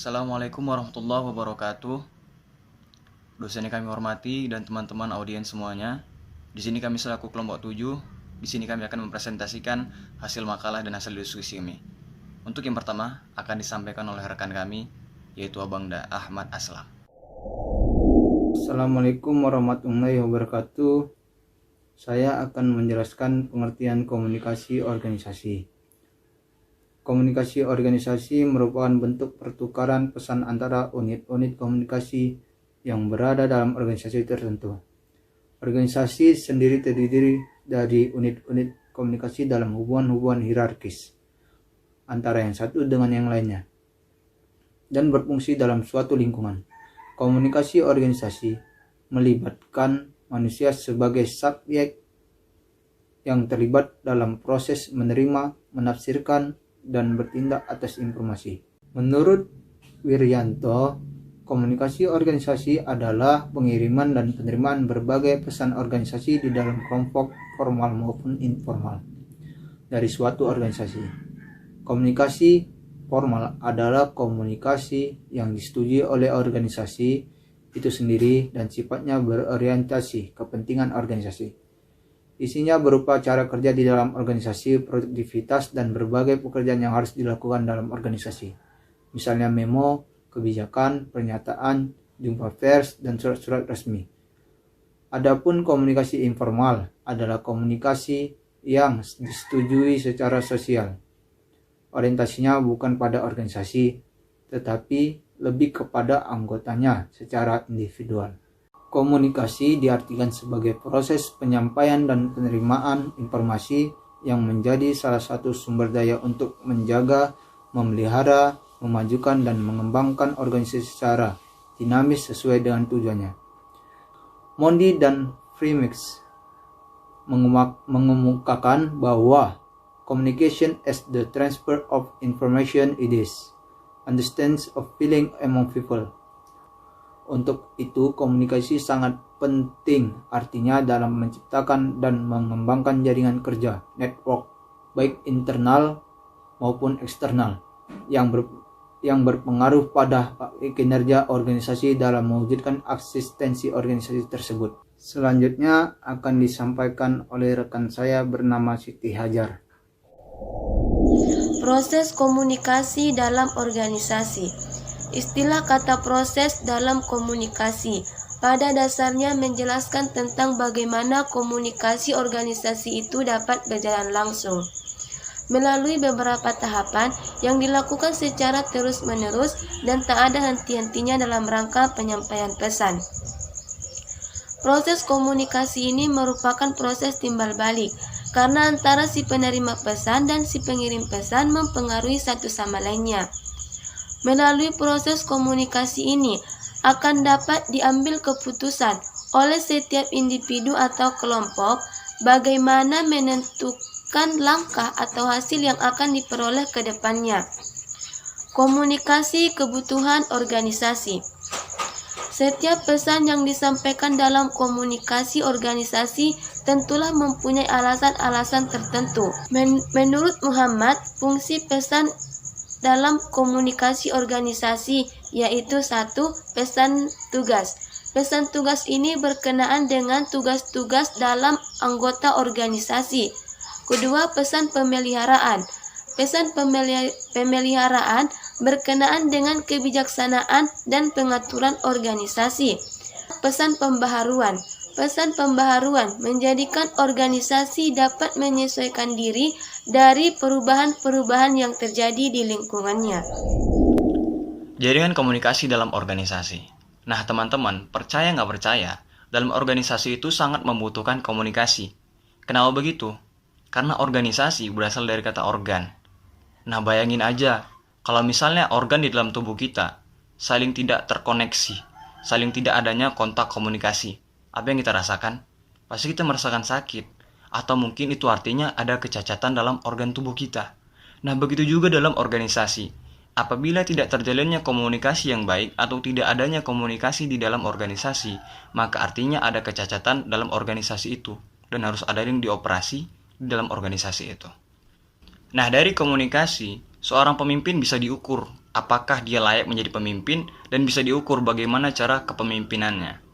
Assalamualaikum warahmatullahi wabarakatuh. Dosen yang kami hormati dan teman-teman audiens semuanya. Di sini kami selaku kelompok 7. Di sini kami akan mempresentasikan hasil makalah dan hasil diskusi kami. Untuk yang pertama akan disampaikan oleh rekan kami, yaitu Abangda Ahmad Aslam. Assalamualaikum warahmatullahi wabarakatuh. Saya akan menjelaskan pengertian komunikasi organisasi. Komunikasi organisasi merupakan bentuk pertukaran pesan antara unit-unit komunikasi yang berada dalam organisasi tertentu. Organisasi sendiri terdiri dari unit-unit komunikasi dalam hubungan-hubungan hierarkis antara yang satu dengan yang lainnya dan berfungsi dalam suatu lingkungan. Komunikasi organisasi melibatkan manusia sebagai subjek yang terlibat dalam proses menerima, menafsirkan, dan bertindak atas informasi. Menurut Wiryanto, komunikasi organisasi adalah pengiriman dan penerimaan berbagai pesan organisasi di dalam kelompok formal maupun informal dari suatu organisasi. Komunikasi formal adalah komunikasi yang disetujui oleh organisasi itu sendiri dan sifatnya berorientasi kepentingan organisasi. Isinya berupa cara kerja di dalam organisasi, produktivitas, dan berbagai pekerjaan yang harus dilakukan dalam organisasi. Misalnya memo, kebijakan, pernyataan, jumpa pers, dan surat-surat resmi. Adapun komunikasi informal adalah komunikasi yang disetujui secara sosial. Orientasinya bukan pada organisasi, tetapi lebih kepada anggotanya secara individual. Komunikasi diartikan sebagai proses penyampaian dan penerimaan informasi yang menjadi salah satu sumber daya untuk menjaga, memelihara, memajukan, dan mengembangkan organisasi secara dinamis sesuai dengan tujuannya. Mondi dan Freemix mengemukakan bahwa communication as the transfer of information ideas, understands of feeling among people. Untuk itu, komunikasi sangat penting artinya dalam menciptakan dan mengembangkan jaringan kerja, network, baik internal maupun eksternal, yang berpengaruh pada kinerja organisasi dalam mewujudkan eksistensi organisasi tersebut. Selanjutnya akan disampaikan oleh rekan saya bernama Siti Hajar. Proses komunikasi dalam organisasi. Istilah kata proses dalam komunikasi pada dasarnya menjelaskan tentang bagaimana komunikasi organisasi itu dapat berjalan langsung melalui beberapa tahapan yang dilakukan secara terus-menerus dan tak ada henti-hentinya dalam rangka penyampaian pesan. Proses komunikasi ini merupakan proses timbal balik karena antara si penerima pesan dan si pengirim pesan mempengaruhi satu sama lainnya. Melalui proses komunikasi ini akan dapat diambil keputusan oleh setiap individu atau kelompok bagaimana menentukan langkah atau hasil yang akan diperoleh ke depannya. Komunikasi kebutuhan organisasi. Setiap pesan yang disampaikan dalam komunikasi organisasi tentulah mempunyai alasan-alasan tertentu. Menurut Muhammad, fungsi pesan dalam komunikasi organisasi yaitu 1. Pesan tugas. Pesan tugas ini berkenaan dengan tugas-tugas dalam anggota organisasi. Kedua, pesan pemeliharaan. Pesan pemeliharaan berkenaan dengan kebijaksanaan dan pengaturan organisasi. Pesan pembaharuan. Pesan pembaharuan menjadikan organisasi dapat menyesuaikan diri dari perubahan-perubahan yang terjadi di lingkungannya. Jaringan komunikasi dalam organisasi. Nah teman-teman, percaya nggak percaya, dalam organisasi itu sangat membutuhkan komunikasi. Kenapa begitu? Karena organisasi berasal dari kata organ. Nah bayangin aja, kalau misalnya organ di dalam tubuh kita saling tidak terkoneksi, saling tidak adanya kontak komunikasi, apa yang kita rasakan? Pasti kita merasakan sakit. Atau mungkin itu artinya ada kecacatan dalam organ tubuh kita. Nah begitu juga dalam organisasi. Apabila tidak terjalinnya komunikasi yang baik atau tidak adanya komunikasi di dalam organisasi, maka artinya ada kecacatan dalam organisasi itu. Dan harus ada yang dioperasi di dalam organisasi itu. Nah dari komunikasi, seorang pemimpin bisa diukur apakah dia layak menjadi pemimpin dan bisa diukur bagaimana cara kepemimpinannya.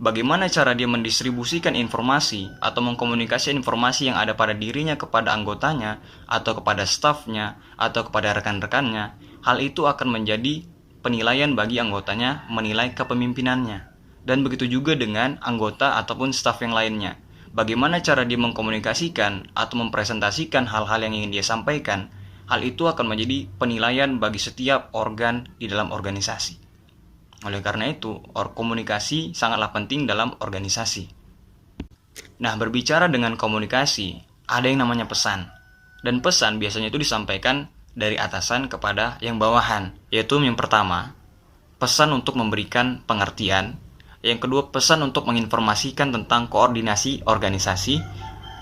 Bagaimana cara dia mendistribusikan informasi atau mengkomunikasikan informasi yang ada pada dirinya kepada anggotanya atau kepada stafnya atau kepada rekan-rekannya. Hal itu akan menjadi penilaian bagi anggotanya menilai kepemimpinannya. Dan begitu juga dengan anggota ataupun staf yang lainnya. Bagaimana cara dia mengkomunikasikan atau mempresentasikan hal-hal yang ingin dia sampaikan. Hal itu akan menjadi penilaian bagi setiap organ di dalam organisasi. Oleh karena itu, komunikasi sangatlah penting dalam organisasi. Nah, berbicara dengan komunikasi, ada yang namanya pesan. Dan pesan biasanya itu disampaikan dari atasan kepada yang bawahan. Yaitu yang pertama, pesan untuk memberikan pengertian. Yang kedua, pesan untuk menginformasikan tentang koordinasi organisasi.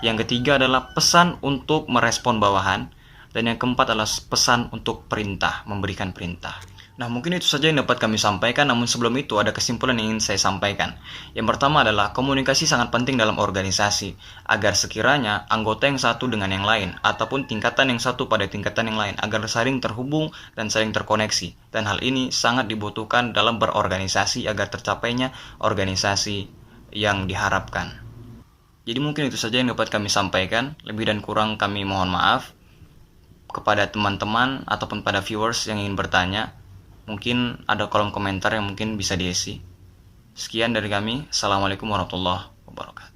Yang ketiga adalah pesan untuk merespon bawahan. Dan yang keempat adalah pesan untuk perintah, memberikan perintah. Nah, mungkin itu saja yang dapat kami sampaikan, namun sebelum itu ada kesimpulan yang ingin saya sampaikan. Yang pertama adalah komunikasi sangat penting dalam organisasi, agar sekiranya anggota yang satu dengan yang lain, ataupun tingkatan yang satu pada tingkatan yang lain, agar saling terhubung dan saling terkoneksi. Dan hal ini sangat dibutuhkan dalam berorganisasi agar tercapainya organisasi yang diharapkan. Jadi mungkin itu saja yang dapat kami sampaikan, lebih dan kurang kami mohon maaf. Kepada teman-teman ataupun pada viewers yang ingin bertanya, mungkin ada kolom komentar yang mungkin bisa diisi. Sekian dari kami. Assalamualaikum warahmatullahi wabarakatuh.